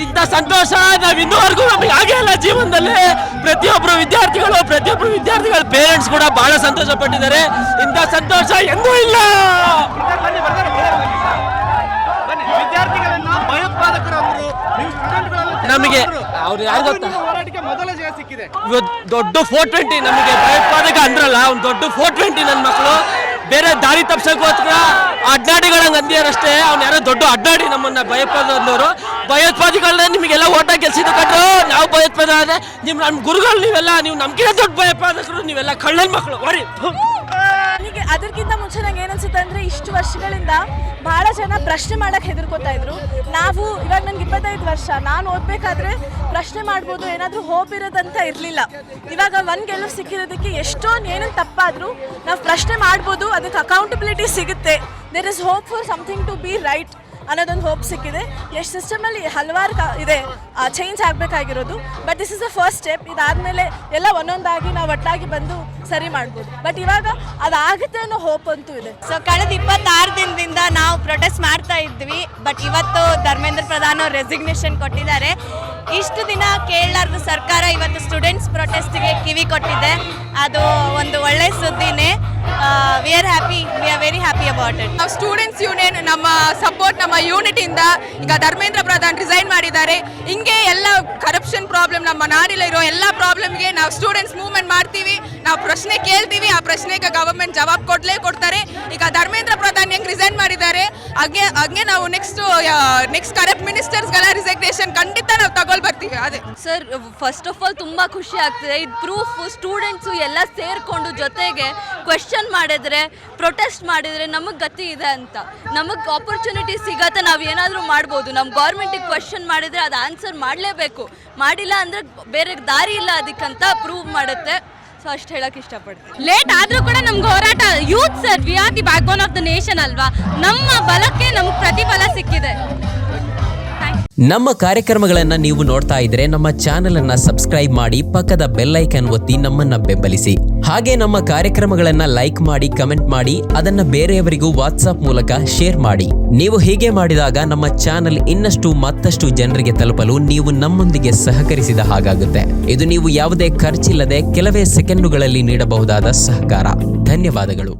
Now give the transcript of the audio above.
ಇಂಥ ಸಂತೋಷ ನಾವು ಇನ್ನೂವರೆಗೂ ನಮಗೆ ಆಗೇ ಇಲ್ಲ ಜೀವನದಲ್ಲಿ. ಪ್ರತಿಯೊಬ್ಬರು ವಿದ್ಯಾರ್ಥಿಗಳ ಪೇರೆಂಟ್ಸ್ ಕೂಡ ಬಹಳ ಸಂತೋಷ ಪಟ್ಟಿದ್ದಾರೆ. ಇಂಥ ಸಂತೋಷ ಎಂದೂ ಇಲ್ಲ. ನಮಗೆ ಅವ್ರು ಯಾರು ಗೊತ್ತಾ, ದೊಡ್ಡ 420 ನಮಗೆ ಭಯೋತ್ಪಾದಕ ಅಂದ್ರಲ್ಲ, ಒಂದು ದೊಡ್ಡ 420 ನನ್ನ ಮಕ್ಕಳು ಬೇರೆ ದಾರಿ ತಪ್ಸಕ್ಕೋಸ್ಕರ ಅಡ್ನಾಡಿಗಳಂಗೆ ಅಂದಿಯಾರಷ್ಟೇ. ಅವ್ನು ಯಾರೋ ದೊಡ್ಡ ಅಡ್ನಾಡಿ ನಮ್ಮನ್ನ ಭಯೋತ್ಪಾದಕರು. ಭಯೋತ್ಪಾದಿಗಳನ್ನ ನಿಮಗೆಲ್ಲ ಓಟ ಗೆಲ್ಸಿದ್ದು ಕಂಡ್ರು. ನಾವು ಭಯೋತ್ಪಾದ ಆದ್ರೆ ನಮ್ಮ ಗುರುಗಳು ನೀವೆಲ್ಲ, ನೀವು ನಮ್ಗಿಂತ ದೊಡ್ಡ ಭಯೋತ್ಪಾದಕರು, ನೀವೆಲ್ಲ ಕಳ್ಳನ ಮಕ್ಕಳು. ಹೊರಿ ನನಗೆ ಅದಕ್ಕಿಂತ ಮುಂಚೆ ನಂಗೆ ಏನನ್ಸುತ್ತೆ ಅಂದರೆ, ಇಷ್ಟು ವರ್ಷಗಳಿಂದ ಭಾಳ ಜನ ಪ್ರಶ್ನೆ ಮಾಡೋಕ್ಕೆ ಹೆದರ್ಕೋತಾ ಇದ್ರು. ನಾವು ಇವಾಗ ನನಗೆ 25 ವರ್ಷ, ನಾನು ಓದಬೇಕಾದ್ರೆ ಪ್ರಶ್ನೆ ಮಾಡ್ಬೋದು, ಏನಾದರೂ ಹೋಪ್ ಇರೋದಂತ ಇರಲಿಲ್ಲ. ಇವಾಗ ಒಂದು ಗೆಲುವು ಸಿಕ್ಕಿರೋದಕ್ಕೆ ಎಷ್ಟೊಂದು ಏನೂ ತಪ್ಪಾದರೂ ನಾವು ಪ್ರಶ್ನೆ ಮಾಡ್ಬೋದು, ಅದಕ್ಕೆ ಅಕೌಂಟಬಿಲಿಟಿ ಸಿಗುತ್ತೆ. There is hope for something to be right ಅನ್ನೋದೊಂದು ಹೋಪ್ ಸಿಕ್ಕಿದೆ. ಎಷ್ಟು ಸಿಸ್ಟಮಲ್ಲಿ ಹಲವಾರು ಇದೆ ಚೇಂಜ್ ಆಗಬೇಕಾಗಿರೋದು. But this is the first step. ಇದಾದಮೇಲೆ ಎಲ್ಲ ಒಂದೊಂದಾಗಿ ನಾವು ಒಟ್ಟಾಗಿ ಬಂದು ಸರಿ ಮಾಡ್ಬೋದು. ಬಟ್ ಇವಾಗ ಅದಾಗುತ್ತೆ ಅನ್ನೋ ಹೋಪ್ ಅಂತೂ ಇದೆ. ಸೊ ಕಳೆದ 26 ದಿನದಿಂದ ನಾವು ಪ್ರೊಟೆಸ್ಟ್ ಮಾಡ್ತಾ ಇದ್ವಿ. ಬಟ್ ಇವತ್ತು ಧರ್ಮೇಂದ್ರ ಪ್ರಧಾನ್ ಅವರು ರೆಸಿಗ್ನೇಷನ್ ಕೊಟ್ಟಿದ್ದಾರೆ. ಇಷ್ಟು ದಿನ ಕೇಳಲಾರ್ದ ಸರ್ಕಾರ ಇವತ್ತು ಸ್ಟೂಡೆಂಟ್ಸ್ ಪ್ರೊಟೆಸ್ಟ್ಗೆ ಕಿವಿ ಕೊಟ್ಟಿದೆ. ಅದು ಒಂದು ಒಳ್ಳೆ ಸುದ್ದಿನೇ. We are very happy about it. ನಾವು ಸ್ಟೂಡೆಂಟ್ಸ್ ಯೂನಿಯನ್ ನಮ್ಮ ಸಪೋರ್ಟ್, ನಮ್ಮ ಯೂನಿಟಿಯಿಂದ ಈಗ ಧರ್ಮೇಂದ್ರ ಪ್ರಧಾನ್ ರಿಸೈನ್ ಮಾಡಿದ್ದಾರೆ. ಹಿಂಗೆ ಎಲ್ಲ ಕರಪ್ಷನ್ ಪ್ರಾಬ್ಲಮ್, ನಮ್ಮ ನಾಡಿಲ್ಲ ಇರೋ ಎಲ್ಲ ಪ್ರಾಬ್ಲಮ್ಗೆ ನಾವು ಸ್ಟೂಡೆಂಟ್ಸ್ ಮೂವ್ಮೆಂಟ್ ಮಾಡ್ತೀವಿ. ನಾವು ಪ್ರಶ್ನೆ ಕೇಳ್ತೀವಿ, ಆ ಪ್ರಶ್ನೆಗೆ ಗವರ್ಮೆಂಟ್ ಜವಾಬ್ ಕೊಡೇ. ಈಗ ಧರ್ಮೇಂದ್ರ ಪ್ರಧಾನ್ ಹೆಂಗೆ ರಿಸೈನ್ ಮಾಡಿದ್ದಾರೆ ಹಂಗೆ ನಾವು ನೆಕ್ಸ್ಟ್ ಕರಪ್ಟ್ ಮಿನಿಸ್ಟರ್ಸ್ಗಳ ರಿಸೈಗ್ನೇಷನ್ ಖಂಡಿತ ನಾವು ತಗೊಳ್ಬರ್ತೀವಿ. ಅದೇ ಸರ್, ಫಸ್ಟ್ ಆಫ್ ಆಲ್ ತುಂಬ ಖುಷಿ ಆಗ್ತಿದೆ. ಇದು ಪ್ರೂಫ್ ಸ್ಟೂಡೆಂಟ್ಸು ಎಲ್ಲ ಸೇರಿಕೊಂಡು ಜೊತೆಗೆ ಕ್ವೆಶ್ಚನ್ ಮಾಡಿದ್ರೆ, ಪ್ರೊಟೆಸ್ಟ್ ಮಾಡಿದರೆ ನಮಗೆ ಗತಿ ಇದೆ ಅಂತ, ನಮಗೆ ಆಪರ್ಚುನಿಟಿ ಸಿಗತ್ತೆ, ನಾವು ಏನಾದರೂ ಮಾಡ್ಬೋದು. ನಮ್ಮ ಗೌರ್ಮೆಂಟಿಗೆ ಕ್ವೆಶ್ಚನ್ ಮಾಡಿದರೆ ಅದು ಆನ್ಸರ್ ಮಾಡಲೇಬೇಕು. ಮಾಡಿಲ್ಲ ಅಂದರೆ ಬೇರೆ ದಾರಿ ಇಲ್ಲ ಅದಕ್ಕಂತ ಪ್ರೂವ್ ಮಾಡುತ್ತೆ. ಸೊ ಅಷ್ಟು ಹೇಳಕ್ಕೆ ಇಷ್ಟಪಡ್ತೀನಿ. ಲೇಟ್ ಆದರೂ ಕೂಡ ನಮ್ಗೆ ಹೋರಾಟ, youth sir, we are the back bone of the nation ಅಲ್ವಾ. ನಮ್ಮ ಬಲಕ್ಕೆ ನಮ್ಗೆ ಪ್ರತಿಫಲ ಸಿಕ್ಕಿದೆ. ನಮ್ಮ ಕಾರ್ಯಕ್ರಮಗಳನ್ನು ನೀವು ನೋಡ್ತಾ ಇದ್ರೆ ನಮ್ಮ ಚಾನೆಲ್ ಅನ್ನ ಸಬ್ಸ್ಕ್ರೈಬ್ ಮಾಡಿ, ಪಕ್ಕದ ಬೆಲ್ ಐಕಾನ್ ಒತ್ತಿ ನಮ್ಮನ್ನ ಬೆಂಬಲಿಸಿ. ಹಾಗೆ ನಮ್ಮ ಕಾರ್ಯಕ್ರಮಗಳನ್ನ ಲೈಕ್ ಮಾಡಿ, ಕಮೆಂಟ್ ಮಾಡಿ, ಅದನ್ನ ಬೇರೆಯವರಿಗೂ ವಾಟ್ಸ್ಆಪ್ ಮೂಲಕ ಶೇರ್ ಮಾಡಿ. ನೀವು ಹೀಗೆ ಮಾಡಿದಾಗ ನಮ್ಮ ಚಾನೆಲ್ ಇನ್ನಷ್ಟು ಮತ್ತಷ್ಟು ಜನರಿಗೆ ತಲುಪಲು ನೀವು ನಮ್ಮೊಂದಿಗೆ ಸಹಕರಿಸಿದ ಹಾಗಾಗುತ್ತೆ. ಇದು ನೀವು ಯಾವುದೇ ಖರ್ಚಿಲ್ಲದೆ ಕೆಲವೇ ಸೆಕೆಂಡುಗಳಲ್ಲಿ ನೀಡಬಹುದಾದ ಸಹಕಾರ. ಧನ್ಯವಾದಗಳು.